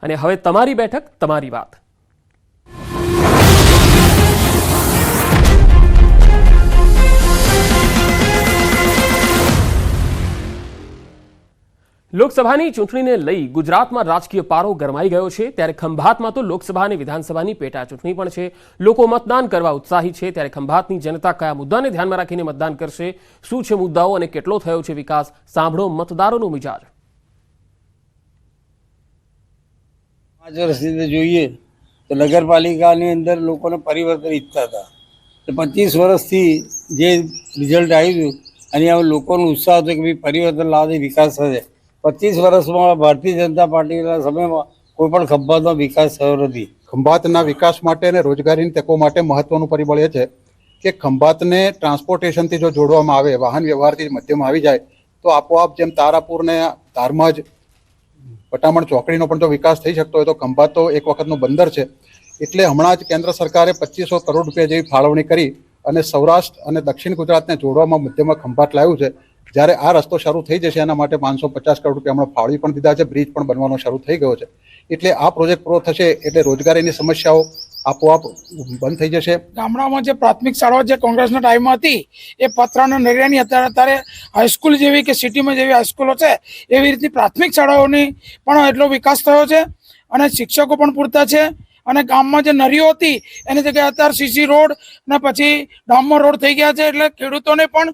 અને હવે તમારી બેઠક, તમારી વાત. લોકસભાની ચૂંટણીને લઈ ગુજરાતમાં રાજકીય પારો ગરમાઈ ગયો છે. ત્યારે ખંભાતમાં તો લોકસભા અને વિધાનસભાની પેટા ચૂંટણી પણ છે. લોકો મતદાન કરવા ઉત્સાહી છે. ત્યારે ખંભાતની જનતા કયા મુદ્દાને ધ્યાનમાં રાખીને મતદાન કરશે, શું છે મુદ્દાઓ અને કેટલો થયો છે વિકાસ, સાંભળો મતદારોનો મિજાજ. 5 વર્ષથી જોઈએ તો નગરપાલિકાની અંદર લોકોને પરિવર્તન ઈચ્છતા હતા. 25 વર્ષથી જે રિઝલ્ટ આવ્યું અને હવે લોકોનો ઉત્સાહ હતો કે ભાઈ પરિવર્તન લાવવાથી વિકાસ થશે. 25 વર્ષમાં ભારતીય જનતા પાર્ટીના સમયમાં કોઈ પણ ખંભાતનો વિકાસ થયો નથી. ખંભાતના વિકાસ માટે અને રોજગારીની તકો માટે મહત્વનું પરિબળ એ છે કે ખંભાતને ટ્રાન્સપોર્ટેશનથી જો જોડવામાં આવે, વાહન વ્યવહારથી મધ્યમાં આવી જાય તો આપોઆપ જેમ તારાપુરને ધારમજ પટામણ ચોકડીનો પણ જો વિકાસ થઈ શકતો હોય તો ખંભાત તો એક વખતનું બંદર છે. એટલે હમણાં જ કેન્દ્ર સરકારે 2500 કરોડ રૂપિયા જેવી ફાળવણી કરી અને સૌરાષ્ટ્ર અને દક્ષિણ ગુજરાતને જોડવામાં મધ્યમાં ખંભાત લાવ્યું છે. જ્યારે આ રસ્તો શરૂ થઈ જશે એના માટે 550 કરોડ રૂપિયા હમણાં ફાળવી પણ દીધા છે. બ્રિજ પણ બનવાનો શરૂ થઈ ગયો છે. એટલે આ પ્રોજેક્ટ પૂરો થશે એટલે રોજગારીની સમસ્યાઓ આપોઆપ બંધ થઈ જશે. ગામડામાં જે પ્રાથમિક શાળાઓ જે કોંગ્રેસના ટાઈમમાં હતી એ પતરાના નરિયાની અત્યારે હાઈસ્કૂલ જેવી કે સિટીમાં જેવી હાઈસ્કૂલો છે એવી રીતની પ્રાથમિક શાળાઓની પણ એટલો વિકાસ થયો છે અને શિક્ષકો પણ પૂરતા છે. અને ગામમાં જે નરીઓ હતી એની જગ્યાએ અત્યારે સીસી રોડ ને પછી ડામર રોડ થઈ ગયા છે. એટલે ખેડૂતોને પણ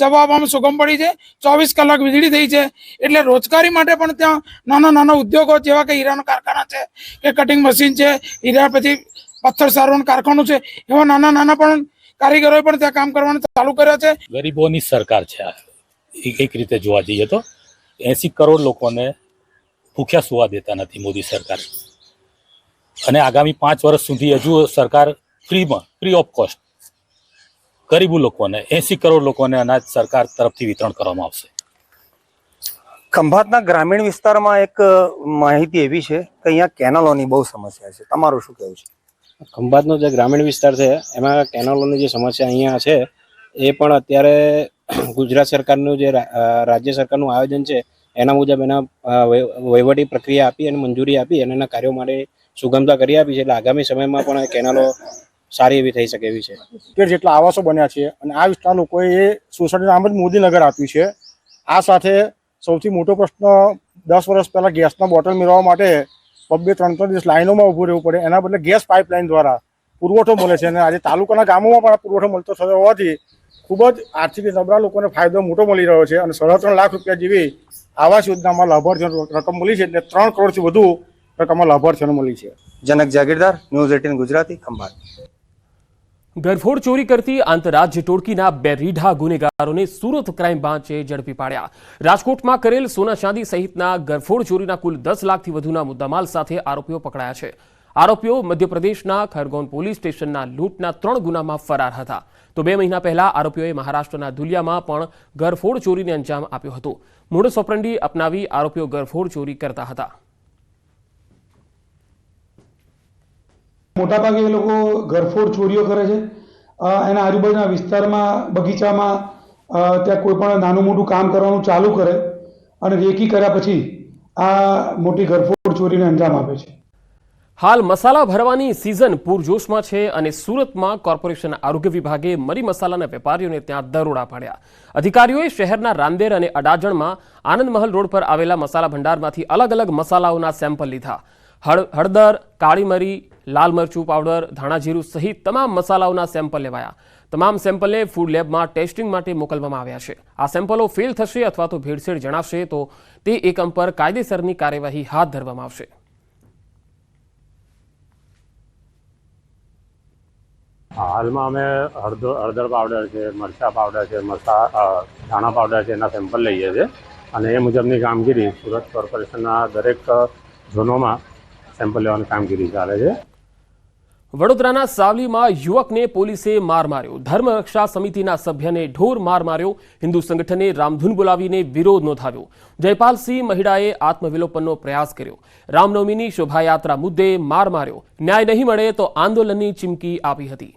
જવા આવવામાં સુગમ પડી છે. 24 કલાક વીજળી થઈ છે. એટલે રોજગારી માટે પણ ત્યાં નાના નાના ઉદ્યોગો જેવા કે હીરાના કારખાના છે કે કટિંગ મશીન છે, હીરા પછી પથ્થર સારવાનું કારખાનું છે, એવા નાના નાના પણ કારીગરોએ પણ ત્યાં કામ કરવાનું ચાલુ કર્યા છે. ગરીબોની સરકાર છે આ. એક રીતે જોવા જઈએ તો 80 કરોડ લોકોને ભૂખ્યા સુવા દેતા નથી મોદી સરકાર. અને આગામી 5 વર્ષ સુધી હજુ સરકાર ફ્રી ઓફ કોસ્ટ ગરીબ લોકોને 80 કરોડ લોકોને અનાજ સરકાર તરફથી વિતરણ કરવામાં આવશે. ખંભાતના ગ્રામીણ વિસ્તારમાં એક માહિતી એવી છે કે અહીંયા કેનાલોની બહુ સમસ્યા છે. તમારું શું કહેવું છે? ખંભાતનો જે ગ્રામીણ વિસ્તાર છે એમાં કેનાલોની જે સમસ્યા અહીંયા છે એ પણ અત્યારે ગુજરાત સરકારનું જે રાજ્ય સરકારનું આયોજન છે એના મુજબ એના વહીવટી પ્રક્રિયા આપી અને મંજૂરી આપી અને એના કાર્યો માટે સુગમતા કરી આપી છે. એટલે આગામી સમયમાં પણ કેનાલો સારી એવી થઈ શકે એવી છે. જેટલા આવાસો બન્યા છે અને આ વિસ્તારના લોકોએ એ સોસાયટીનું નામ જ મોદીનગર આપ્યું છે. આ સાથે સૌથી મોટો પ્રશ્ન 10 વર્ષ પહેલાં ગેસના બોટલ મેળવવા માટે 2-3 દિવસ લાઈનોમાં ઊભું રહેવું પડે. એના બદલે ગેસ પાઇપલાઇન દ્વારા પુરવઠો મળે છે અને આજે તાલુકાના ગામોમાં પણ આ પુરવઠો મળતો થયો હોવાથી ખૂબ જ આર્થિક નબળા લોકોને ફાયદો મોટો મળી રહ્યો છે. અને 3.5 લાખ રૂપિયા જેવી આવાસ યોજનામાં લાભાર્થીઓને રકમ મળી છે. એટલે 3 કરોડથી વધુ રકમમાં લાભાર્થીઓને મળી છે. જનક જાગીરદાર, ન્યૂઝ 18 ગુજરાતી, ખંભાત. ઘરફોડ ચોરી કરતી આંતરરાજ્ય ટોળકીના 2 રીઢા ગુનેગારોને સુરત ક્રાઇમ બ્રાન્ચે ઝડપી પાડ્યા. રાજકોટમાં કરેલ સોના ચાંદી સહિતના ઘરફોડ ચોરીના કુલ 10 લાખથી વધુના મુદ્દામાલ સાથે આરોપીઓ પકડાયા છે. આરોપીઓ મધ્યપ્રદેશના ખરગોન પોલીસ સ્ટેશનના લૂંટના 3 ગુનામાં ફરાર હતા. તો 2 મહિના પહેલા આરોપીઓએ મહારાષ્ટ્રના ધુલિયામાં પણ ઘરફોડ ચોરીને અંજામ આપ્યો હતો. મોડસ ઓપરેન્ડી અપનાવી આરોપીઓ ઘરફોડ ચોરી કરતા હતા. મોટાભાગે એ લોકો ઘરફોડ ચોરીઓ કરે છે. એના આજુબાજુના વિસ્તારમાં બગીચામાં ત્યાં કોઈ પણ નાનું મોટું કામ કરવાનું ચાલુ કરે અને રેકી કર્યા પછી આ મોટી ઘરફોડ ચોરીને અંજામ આપે છે. હાલ મસાલા ભરવાની સિઝન પૂરજોશમાં છે અને સુરતમાં કોર્પોરેશન આરોગ્ય વિભાગે મરી મસાલાના વેપારીઓને ત્યાં દરોડા પાડ્યા. અધિકારીઓએ શહેરના રાંદેર અને અડાજણમાં આનંદ મહલ રોડ પર આવેલા મસાલા ભંડારમાંથી અલગ અલગ મસાલાઓના સેમ્પલ લીધા. હળદર, કાળી મરી, લાલ મરચું પાવડર, ધાણા જીરું સહિત તમામ મસાલાઓના સેમ્પલ લેવાયા. તમામ સેમ્પલને ફૂડ લેબમાં ટેસ્ટિંગ માટે મોકલવામાં આવ્યા છે. આ સેમ્પલો ફેલ થશે અથવા તો ભેળસેળ જણાશે તો તે એકમ પર કાયદેસરની કાર્યવાહી હાથ ધરવામાં આવશે. હાલમાં અમે હળદર પાવડર છે, મરચા પાવડર છે, ધાણા પાવડર છે એના સેમ્પલ લઈએ છીએ અને એ મુજબની કામગીરી સુરત કોર્પોરેશનના દરેક ઝોનોમાં સેમ્પલ લેવાની કામગીરી ચાલે છે. વડોદરાના સાવલીમાં યુવકને પોલીસે માર માર્યો. ધર્મરક્ષા સમિતિના સભ્યને ઢોર માર માર્યો. હિન્દુ સંગઠને રામધૂન બોલાવીને વિરોધ નોંધાવ્યો. જયપાલસિંહ મહિડાએ આત્મવિલોપનનો પ્રયાસ કર્યો. રામનવમીની શોભાયાત્રા મુદ્દે માર માર્યો. ન્યાય નહીં મળે તો આંદોલનની ચીમકી આપી હતી.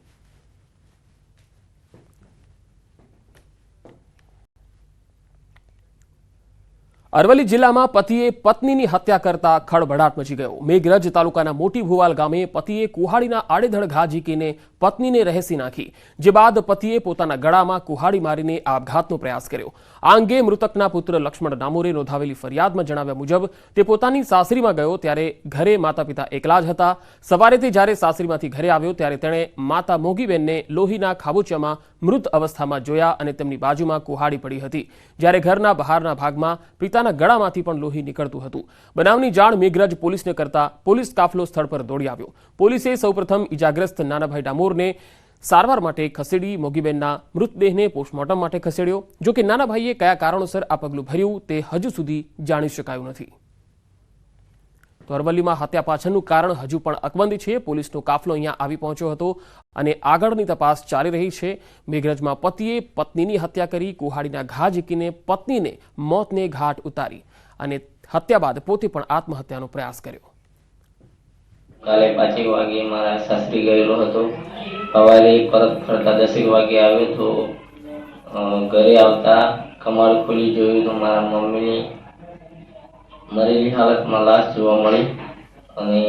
અરવલ્લી જિલ્લામાં પતિએ પત્નીની હત્યા કરતા ખળભળાટ મચી ગયો। મેઘરજ તાલુકાના મોટી ભુવાલ ગામે પતિએ કુહાડીના આડેધડ ઘા ઝીકીને પત્નીને રહેસી નાખી, જે બાદ પતિએ પોતાના ગળામાં કુહાડી મારીને આપઘાતનો પ્રયાસ કર્યો। આ અંગે મૃતકના પુત્ર લક્ષ્મણ ડામોરે નોંધાવેલી ફરિયાદમાં જણાવ્યા મુજબ તે પોતાની સાસરીમાં ગયો ત્યારે ઘરે માતા પિતા એકલા જ હતા। સવારે તે જ્યારે સાસરીમાંથી ઘરે આવ્યો ત્યારે તેણે માતા મોગીબેનને લોહીના ખાબોચિયામાં મૃત અવસ્થામાં જોયા અને તેમની બાજુમાં કુહાડી પડી હતી, જ્યારે ઘરના બહારના ભાગમાં પિતાના ગળામાંથી પણ લોહી નીકળતું હતું। બનાવની જાણ મેઘરજ પોલીસને કરતા પોલીસ કાફલો સ્થળ પર દોડી આવ્યો। પોલીસે સૌપ્રથમ ઇજાગ્રસ્ત નાનાભાઈ ડામોરને સારવાર માટે ખસેડી મોગીબેનના મૃતદેહને પોસ્ટમોર્ટમ માટે ખસેડ્યો। જો કે નાનાભાઈએ કયા કારણોસર આ પગલું ભર્યું તે હજુ સુધી જાણી શકાયું નથી। તો અરવલ્લીમાં હત્યા પાછળનું કારણ હજુ પણ અકબંધ છે। પોલીસનો કાફલો અહીંયા આવી પહોંચ્યો હતો અને આગળની તપાસ ચાલી રહી છે। મેઘરજમાં પતિએ પત્નીની હત્યા કરી, કુહાડીના ઘા ઝીકીને પત્નીને મોતને ઘાટ ઉતારી અને હત્યા બાદ પોતે પણ આત્મહત્યાનો પ્રયાસ કર્યો। કાલે 5 વાગે મારા સાસરી ગયેલો હતો। સવારે પરત ફરતા 10 વાગે આવ્યો તો ઘરે આવતા કમાડ ખોલી જોયું તો મારા મમ્મીની મરેલી હાલતમાં લાશ જોવા મળી અને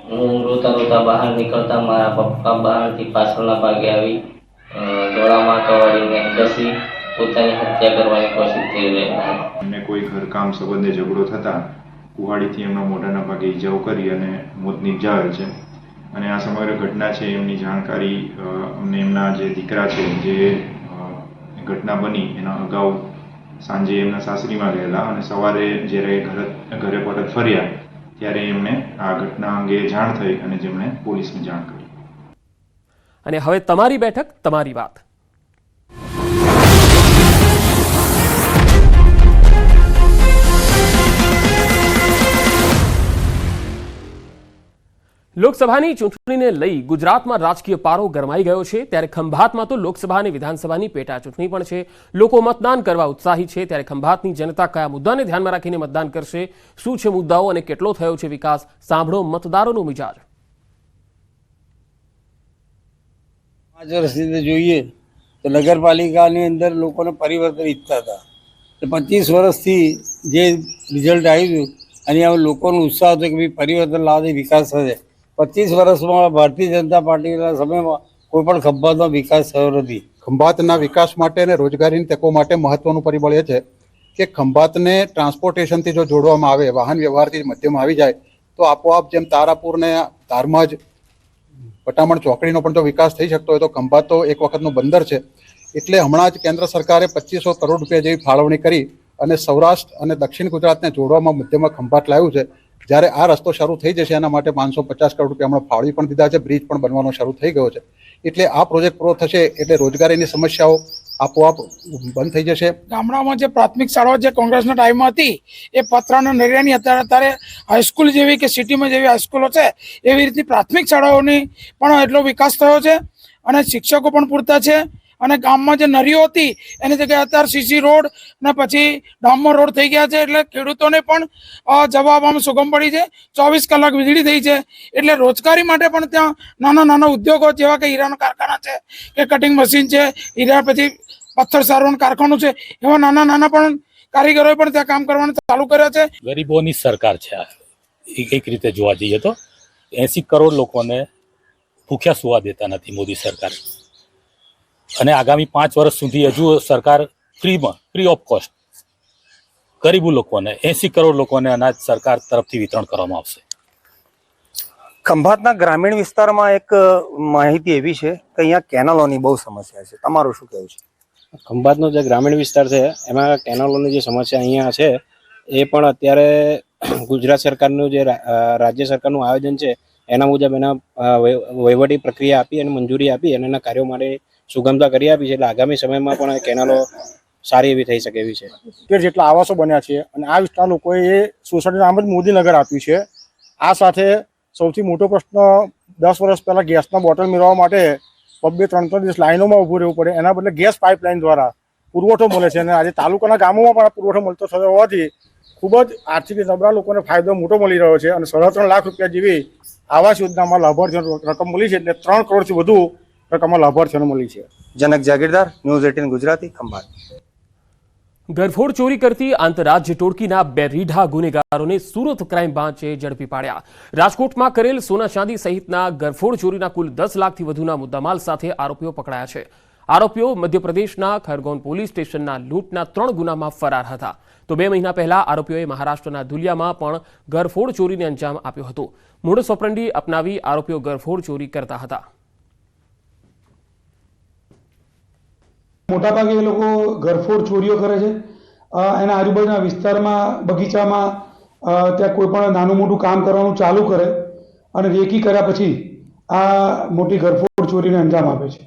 હું રોતા રોતા બહાર નીકળતા મારા પપ્પા બહારથી પાછળના ભાગે આવી ગળામાં કવાડીને ઘસી પોતાની હત્યા કરવાની કોશિશ કરી રહ્યા હતા। એમને કોઈ ઘરકામ સંબંધે ઝઘડો થતા કુહાડીથી એમના મોઢાના ભાગે ઈજાઓ કરી અને મોત નિપજાવેલ છે અને આ સમગ્ર ઘટના છે એમની જાણકારી અમને એમના જે દીકરા છે જે ઘટના બની એના અગાઉ સાંજે એમના સાસરીમાં ગયેલા અને સવારે જ્યારે ઘરે પરત ફર્યા ત્યારે એમને આ ઘટના અંગે જાણ થઈ અને જેમણે પોલીસને જાણ કરી। અને હવે તમારી બેઠક, તમારી વાત। લોકસભાની ચૂંટણીને લઈ ગુજરાતમાં રાજકીય પારો ગરમાઈ ગયો છે, ત્યારે ખંભાતમાં તો લોકસભા અને વિધાનસભાની પેટા ચૂંટણી પણ છે। લોકો મતદાન કરવા ઉત્સાહી છે, ત્યારે ખંભાતની જનતા કયા મુદ્દાને ધ્યાનમાં રાખીને મતદાન કરશે, શું છે મુદ્દાઓ અને કેટલો થયો છે વિકાસ, સાંભળો મતદારોનો મિજાજ। 5 વર્ષથી જોઈએ તો નગરપાલિકાની અંદર લોકોને પરિવર્તન ઈચ્છતા હતા। 25 વર્ષથી જે રિઝલ્ટ આવ્યું અને હવે લોકોનો ઉત્સાહ હતો કે ભાઈ પરિવર્તન લાવે, વિકાસ થશે। 25 વર્ષમાં ભારતીય જનતા પાર્ટીના સમયમાં કોઈ પણ ખંભાતમાં વિકાસ થયો નથી। ખંભાતના વિકાસ માટે અને રોજગારીની તકો માટે મહત્વનું પરિબળ એ છે કે ખંભાતને ટ્રાન્સપોર્ટેશનથી જો જોડવામાં આવે, વાહન વ્યવહારથી મધ્યમાં આવી જાય તો આપોઆપ જેમ તારાપુરને ધારમજ પટામણ ચોકડીનો પણ જો વિકાસ થઈ શકતો હોય તો ખંભાત તો એક વખતનું બંદર છે। એટલે હમણાં જ કેન્દ્ર સરકારે 2500 કરોડ રૂપિયા જેવી ફાળવણી કરી અને સૌરાષ્ટ્ર અને દક્ષિણ ગુજરાતને જોડવામાં મધ્યમાં ખંભાત લાવ્યું છે। જ્યારે આ રસ્તો શરૂ થઈ જશે એના માટે 550 કરોડ રૂપિયા હમણાં ફાળવી પણ દીધા છે, બ્રિજ પણ બનવાનો શરૂ થઈ ગયો છે। એટલે આ પ્રોજેક્ટ પૂરો થશે એટલે રોજગારીની સમસ્યાઓ આપોઆપ બંધ થઈ જશે। ગામડામાં જે પ્રાથમિક શાળાઓ જે કોંગ્રેસના ટાઈમમાં હતી એ પતરાના નગરની અત્યારે હાઈસ્કૂલ જેવી કે સિટીમાં જેવી હાઈસ્કૂલો છે એવી રીતની પ્રાથમિક શાળાઓની પણ એટલો વિકાસ થયો છે અને શિક્ષકો પણ પૂરતા છે। અને ગામમાં જે નરીઓ હતી એની જગ્યાએ અત્યારે સીસી રોડ ને પછી ડામર રોડ થઈ ગયા છે, એટલે ખેડૂતોને પણ જવા આવવામાં સુગમ પડી છે। 24 કલાક વીજળી થઈ છે, એટલે રોજગારી માટે પણ ત્યાં નાના નાના ઉદ્યોગો જેવા કે હીરાના કારખાના છે કે કટિંગ મશીન છે, હીરા પછી પથ્થર સારવાનું કારખાનું છે, એવા નાના નાના પણ કારીગરોએ પણ ત્યાં કામ કરવાનું ચાલુ કર્યા છે। ગરીબોની સરકાર છે આ, એક રીતે જોવા જઈએ તો 80 કરોડ લોકોને ભૂખ્યા સુવા દેતા નથી મોદી સરકાર અને આગામી 5 વર્ષ સુધી હજુ સરકાર ફ્રી ઓફ કોસ્ટ ગરીબ લોકોને 80 કરોડ લોકોને અનાજ સરકાર તરફથી વિતરણ કરવામાં આવશે। ખંભાતના ગ્રામીણ વિસ્તારમાં એક માહિતી એવી છે કે અહીંયા કેનાલોની બહુ સમસ્યા છે, તમારું શું કહેવું છે? ખંભાતનો જે ગ્રામીણ વિસ્તાર છે એમાં કેનાલોની જે સમસ્યા અહીંયા છે એ પણ અત્યારે ગુજરાત સરકારનું જે રાજ્ય સરકારનું આયોજન છે એના મુજબ એના વહીવટી પ્રક્રિયા આપી અને મંજૂરી આપી અને એના કાર્યો માટે સુગમતા કરી આપી છે। એટલે આગામી સમયમાં પણ કેનાલો સારી એવી થઈ શકે એવી છે। કે જેટલા આવાસો બન્યા છે અને આ વિસ્તારના લોકોએ એ સોસાયટીનું નામ જ મોદીનગર આપ્યું છે। આ સાથે સૌથી મોટો પ્રશ્ન 10 વર્ષ પહેલાં ગેસના બોટલ મેળવવા માટે 2-3 દિવસ લાઈનોમાં ઊભું રહેવું પડે, એના બદલે ગેસ પાઇપલાઇન દ્વારા પુરવઠો મળે છે અને આજે તાલુકાના ગામોમાં પણ આ પુરવઠો મળતો થયો હોવાથી ખૂબ જ આર્થિક નબળા લોકોને ફાયદો મોટો મળી રહ્યો છે અને 3.5 લાખ રૂપિયા જેવી આવાસ યોજનામાં લાભાર્થીઓને રકમ મળી છે, એટલે 3 કરોડથી વધુ રકમમાં લાભાર્થીઓને મળી છે। જનક જાગીરદાર, ન્યૂઝ 18 ગુજરાતી, ખંભાત। ગરફોડ ચોરી કરતી આંતરરાજ્ય ટોળકીના 2 રીઢા ગુનેગારોને સુરત ક્રાઇમ બ્રાન્ચે ઝડપી પાડ્યા. રાજકોટમાં કરેલ સોના ચાંદી સહિતના ગરફોડ ચોરીના કુલ 10 લાખથી વધુના મુદ્દામાલ સાથે આરોપીઓ પકડાયા છે. આરોપીઓ મધ્યપ્રદેશના ખરગોન પોલીસ સ્ટેશનના લૂંટના 3 ગુનામાં ફરાર હતા. તો 2 મહિના પહેલા આરોપીઓએ મહારાષ્ટ્રના ધુલિયામાં પણ ગરફોડ ચોરીને અંજામ આપ્યો હતો. મોડસ ઓપરેન્ડી અપનાવી આરોપીઓ ગરફોડ ચોરી કરતા હતા. મોટાભાગે એ લોકો ગરફોડ ચોરીઓ કરે છે. એના આજુબાજુના વિસ્તારમાં બગીચામાં ત્યાં કોઈ પણ નાનું મોટું કામ કરવાનું ચાલુ કરે અને રેકી કર્યા પછી આ મોટી ગરફોડ ચોરીને અંજામ આપે છે.